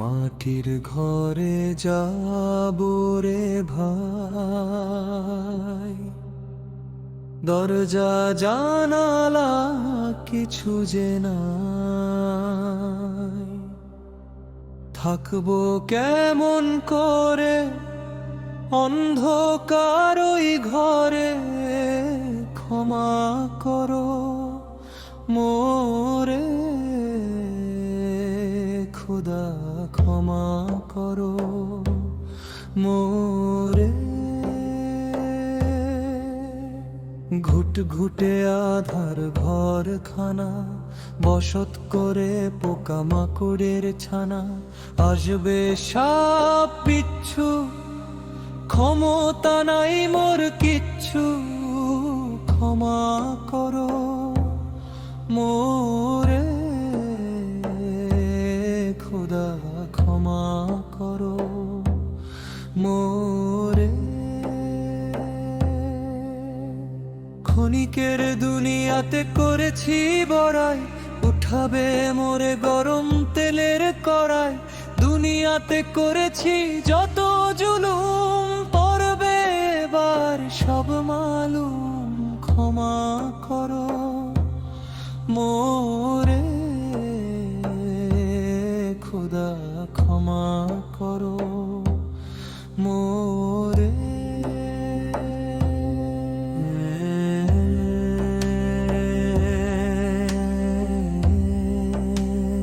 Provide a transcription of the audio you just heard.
মাটির ঘরে যাব রে ভাই, দরজা জানালা কিছু যে নাই। থাকবো কেমন করে অন্ধকার ওই ঘরে, ক্ষমা করো মোরে খুদা, ক্ষমা করো মোরে। ঘুট ঘুটে আধার ঘরখানা, বসত করে পোকামাকড়ের ছানা। আসবে সাপ বিচ্ছু, ক্ষমতা নাই মোর কিচ্ছু, ক্ষমা করো মোরে খুদা, ক্ষমা করো মোরে। ক্ষণিকের দুনিয়াতে করেছি বড়াই, উঠাবে মোরে গরম তেলের কড়াই। দুনিয়াতে করেছি যত জুলুম, পড়বে এবার সব মালুম, ক্ষমা করো মোরে।